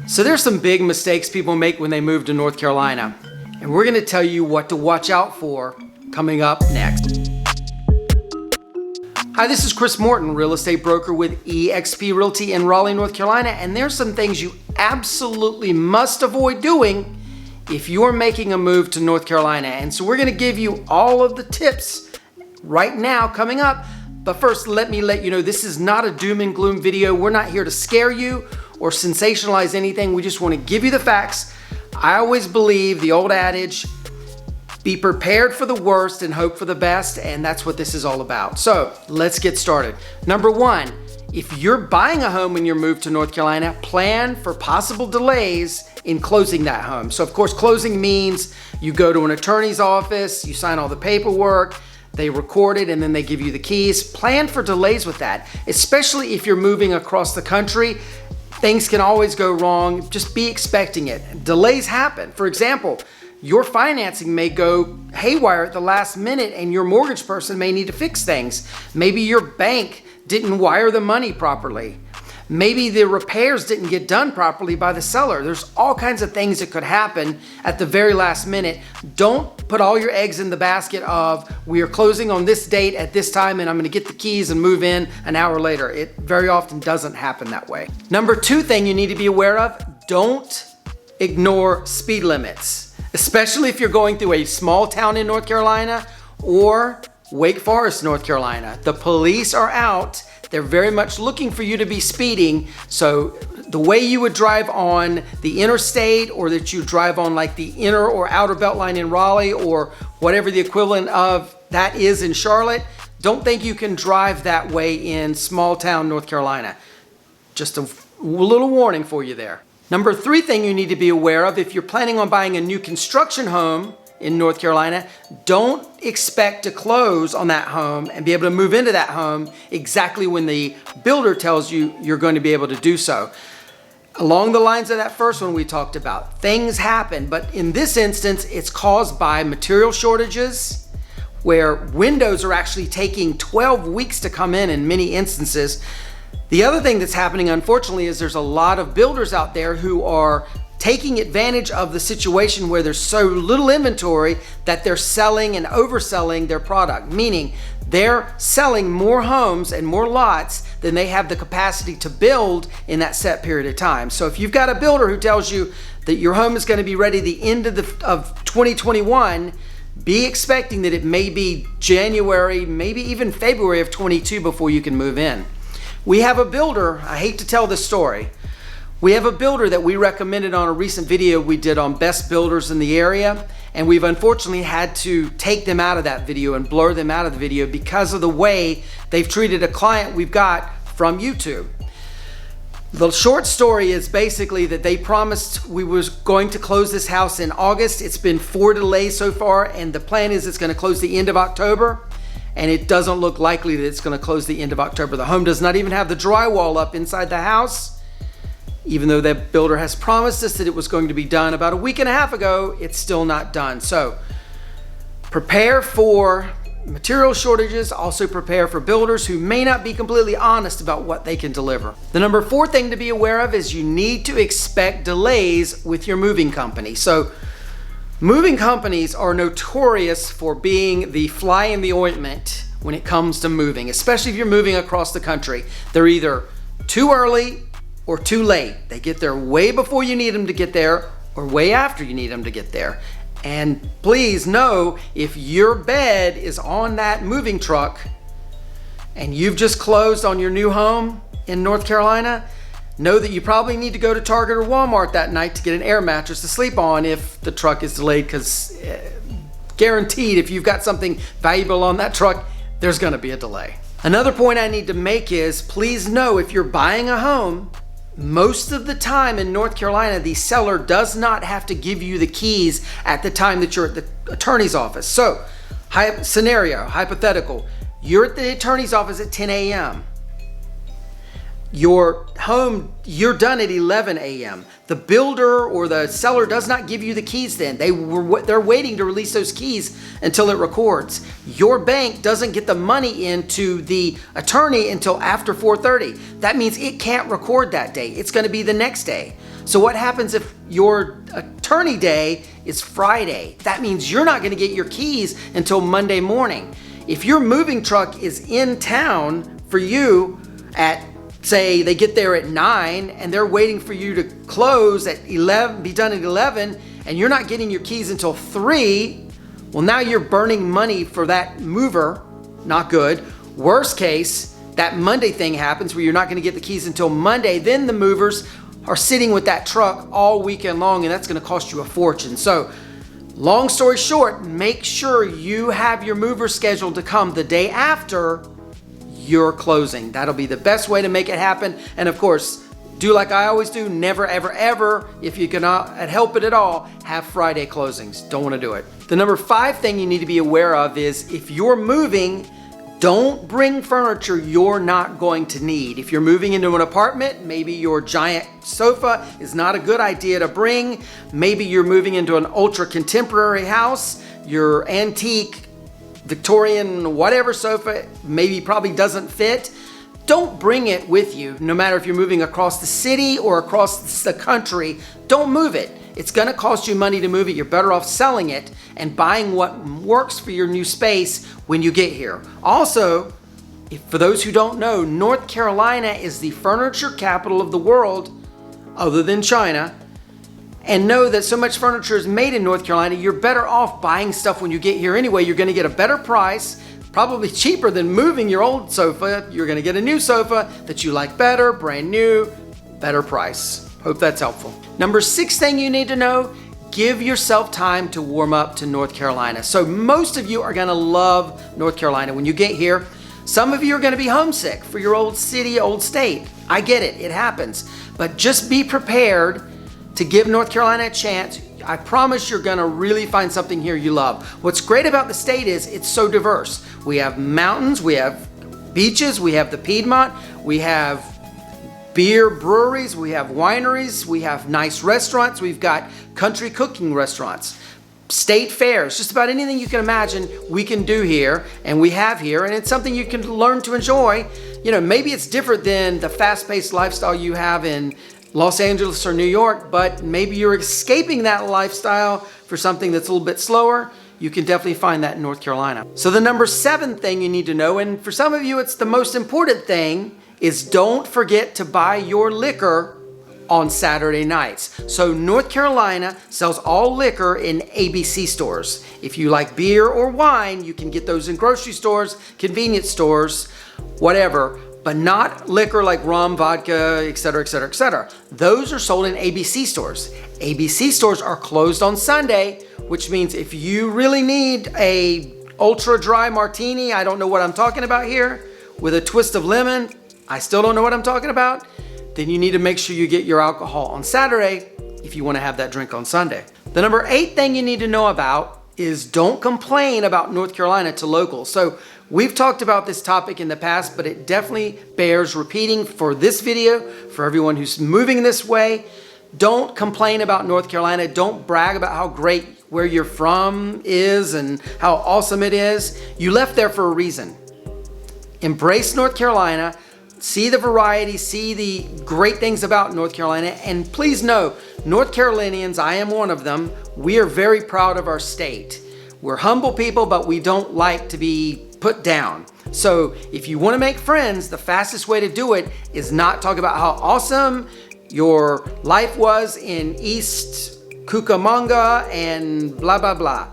So there's some big mistakes people make when they move to North Carolina, and we're going to tell you what to watch out for coming up next. Hi, this is Chris Morton, real estate broker with eXp Realty in Raleigh, North Carolina, and there's some things you absolutely must avoid doing if you're making a move to North Carolina. And so we're going to give you all of the tips right now coming up. But first, let me let you know this is not a doom and gloom video. We're not here to scare you or sensationalize anything. We just want to give you the facts. I always believe the old adage, be prepared for the worst and hope for the best, and that's what this is all about. So let's get started. Number one, if you're buying a home when you move to North Carolina, plan for possible delays in closing that home. So of course, closing means you go to an attorney's office, you sign all the paperwork, they record it, and then they give you the keys. Plan for delays with that, especially if you're moving across the country. Things can always go wrong. Just be expecting it. Delays happen. For example, your financing may go haywire at the last minute and your mortgage person may need to fix things. Maybe your bank didn't wire the money properly. Maybe the repairs didn't get done properly by the seller. There's all kinds of things that could happen at the very last minute. Don't put all your eggs in the basket of we are closing on this date at this time and I'm going to get the keys and move in an hour later. It very often doesn't happen that way. Number two thing you need to be aware of, don't ignore speed limits, especially if you're going through a small town in North Carolina or Wake Forest, North Carolina. The police are out. They're very much looking for you to be speeding. So the way you would drive on the interstate, or that you drive on like the inner or outer belt line in Raleigh, or whatever the equivalent of that is in Charlotte, don't think you can drive that way in small town North Carolina. Just a little warning for you there. Number three thing you need to be aware of, if you're planning on buying a new construction home in North Carolina, don't expect to close on that home and be able to move into that home exactly when the builder tells you you're going to be able to do so. Along the lines of that first one we talked about, things happen, but in this instance, it's caused by material shortages, where windows are actually taking 12 weeks to come in many instances. The other thing that's happening, unfortunately, is there's a lot of builders out there who are taking advantage of the situation where there's so little inventory that they're selling and overselling their product, meaning they're selling more homes and more lots than they have the capacity to build in that set period of time. So if you've got a builder who tells you that your home is going to be ready the end of 2021, be expecting that it may be January, maybe even February of 22 before you can move in. We have a builder, I hate to tell this story, we have a builder that we recommended on a recent video we did on best builders in the area, and we've unfortunately had to take them out of that video and blur them out of the video because of the way they've treated a client we've got from YouTube. The short story is basically that they promised we was going to close this house in August. It's been 4 delays so far, and the plan is it's going to close the end of October, and it doesn't look likely that it's going to close the end of October. The home does not even have the drywall up inside the house. Even though that builder has promised us that it was going to be done about a week and a half ago, it's still not done. So prepare for material shortages. Also prepare for builders who may not be completely honest about what they can deliver. The number four thing to be aware of is you need to expect delays with your moving company. So moving companies are notorious for being the fly in the ointment when it comes to moving, especially if you're moving across the country. They're either too early or too late. They get there way before you need them to get there, or way after you need them to get there. And please know, if your bed is on that moving truck and you've just closed on your new home in North Carolina, know that you probably need to go to Target or Walmart that night to get an air mattress to sleep on if the truck is delayed, because guaranteed, if you've got something valuable on that truck, there's gonna be a delay. Another point I need to make is, please know, if you're buying a home, most of the time in North Carolina, the seller does not have to give you the keys at the time that you're at the attorney's office. So, hypothetical, you're at the attorney's office at 10 a.m. your home, you're done at 11 a.m. The builder or the seller does not give you the keys then. They're waiting to release those keys until it records. Your bank doesn't get the money into the attorney until after 4:30. That means it can't record that day. It's going to be the next day. So what happens if your attorney day is Friday? That means you're not going to get your keys until Monday morning. If your moving truck is in town for you at, say, they get there at 9 and they're waiting for you to close at 11, be done at 11, and you're not getting your keys until 3, well, now you're burning money for that mover. Not good. Worst case, that Monday thing happens where you're not going to get the keys until Monday. Then the movers are sitting with that truck all weekend long, and that's going to cost you a fortune. So, long story short, make sure you have your mover scheduled to come the day after your closing. That'll be the best way to make it happen. And of course, do like I always do, never, ever, ever, if you cannot help it at all, have Friday closings. Don't want to do it. The number 5 thing you need to be aware of is if you're moving, don't bring furniture you're not going to need. If you're moving into an apartment, maybe your giant sofa is not a good idea to bring. Maybe you're moving into an ultra contemporary house, your antique Victorian whatever sofa probably doesn't fit. Don't bring it with you. No matter if you're moving across the city or across the country, don't move it. It's going to cost you money to move it. You're better off selling it and buying what works for your new space when you get here. Also, for those who don't know, North Carolina is the furniture capital of the world, other than China. And know that so much furniture is made in North Carolina, you're better off buying stuff when you get here anyway. You're going to get a better price, probably cheaper than moving your old sofa. You're going to get a new sofa that you like better, brand new, better price. Hope that's helpful. Number 6 thing you need to know, give yourself time to warm up to North Carolina. So most of you are going to love North Carolina when you get here. Some of you are going to be homesick for your old city, old state. I get it. It happens. But just be prepared to give North Carolina a chance. I promise you're gonna really find something here you love. What's great about the state is it's so diverse. We have mountains, we have beaches, we have the Piedmont, we have beer breweries, we have wineries, we have nice restaurants, we've got country cooking restaurants, state fairs, just about anything you can imagine we can do here and we have here, and it's something you can learn to enjoy. You know, maybe it's different than the fast-paced lifestyle you have in Los Angeles or New York, but maybe you're escaping that lifestyle for something that's a little bit slower. You can definitely find that in North Carolina. So the number 7 thing you need to know, and for some of you it's the most important thing, is don't forget to buy your liquor on Saturday nights. So North Carolina sells all liquor in ABC stores. If you like beer or wine, you can get those in grocery stores, convenience stores, whatever, but not liquor like rum, vodka, etc., etc., etc. Those are sold in ABC stores. ABC stores are closed on Sunday, which means if you really need a ultra dry martini, I don't know what I'm talking about here, with a twist of lemon, I still don't know what I'm talking about, then you need to make sure you get your alcohol on Saturday if you want to have that drink on Sunday. The number 8 thing you need to know about is don't complain about North Carolina to locals. So we've talked about this topic in the past, but it definitely bears repeating for this video, for everyone who's moving this way. Don't complain about North Carolina. Don't brag about how great where you're from is and how awesome it is. You left there for a reason. Embrace North Carolina. See the variety, see the great things about North Carolina, and please know, North Carolinians, I am one of them, we are very proud of our state. We're humble people, but we don't like to be put down. So if you want to make friends, the fastest way to do it is not talk about how awesome your life was in East Cucamonga and blah, blah, blah.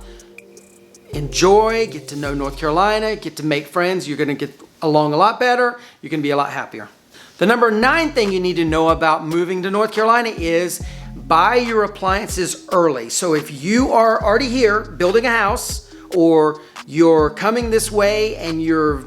Enjoy, get to know North Carolina, get to make friends. You're going to get along a lot better. You're going to be a lot happier. The number 9 thing you need to know about moving to North Carolina is buy your appliances early. So if you are already here building a house, or you're coming this way and you're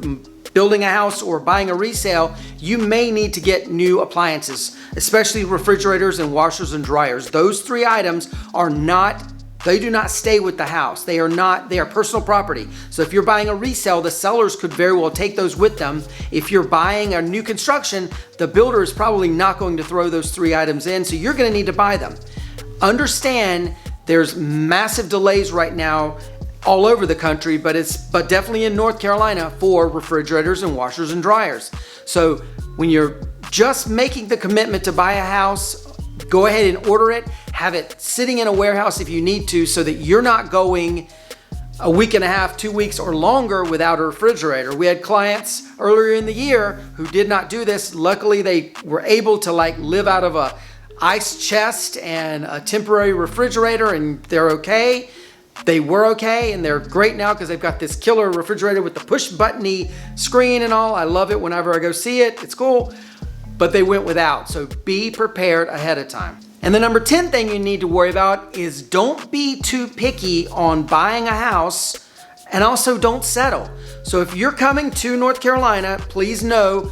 building a house or buying a resale, you may need to get new appliances, especially refrigerators and washers and dryers. Those 3 items are not They do not stay with the house. They are personal property. So if you're buying a resale, the sellers could very well take those with them. If you're buying a new construction, the builder is probably not going to throw those 3 items in, so you're gonna need to buy them. Understand there's massive delays right now all over the country, but definitely in North Carolina for refrigerators and washers and dryers. So when you're just making the commitment to buy a house, go ahead and order it. Have it sitting in a warehouse if you need to, so that you're not going a week and a half, 2 weeks or longer without a refrigerator. We had clients earlier in the year who did not do this. Luckily, they were able to live out of a ice chest and a temporary refrigerator, and they're okay. They were okay, and they're great now because they've got this killer refrigerator with the push-button-y screen and all. I love it whenever I go see it. It's cool. But they went without, so be prepared ahead of time. And the number 10 thing you need to worry about is don't be too picky on buying a house, and also don't settle. So if you're coming to North Carolina, please know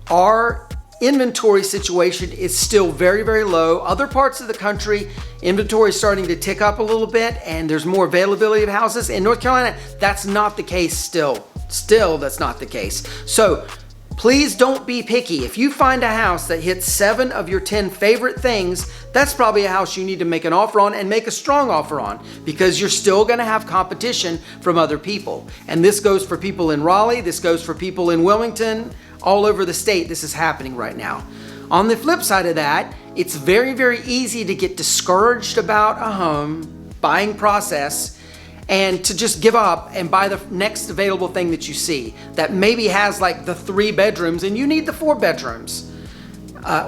our inventory situation is still very, very low. Other parts of the country, inventory is starting to tick up a little bit and there's more availability of houses. In North Carolina, that's not the case still. Still, that's not the case. So please don't be picky. If you find a house that hits 7 of your 10 favorite things, that's probably a house you need to make an offer on, and make a strong offer on, because you're still gonna have competition from other people. And this goes for people in Raleigh, this goes for people in Wilmington, all over the state. This is happening right now. On the flip side of that, it's very, very easy to get discouraged about a home buying process and to just give up and buy the next available thing that you see that maybe has the 3 bedrooms and you need the 4 bedrooms,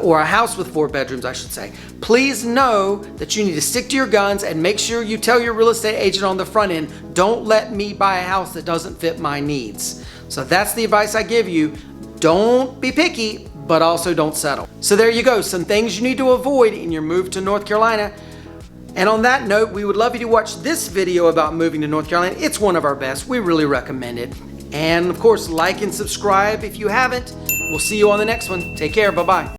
or a house with 4 bedrooms, I should say. Please know that you need to stick to your guns and make sure you tell your real estate agent on the front end, don't let me buy a house that doesn't fit my needs. So that's the advice I give you. Don't be picky, but also don't settle. So there you go, some things you need to avoid in your move to North Carolina. And on that note, we would love you to watch this video about moving to North Carolina. It's one of our best. We really recommend it. And of course, like and subscribe if you haven't. We'll see you on the next one. Take care. Bye-bye.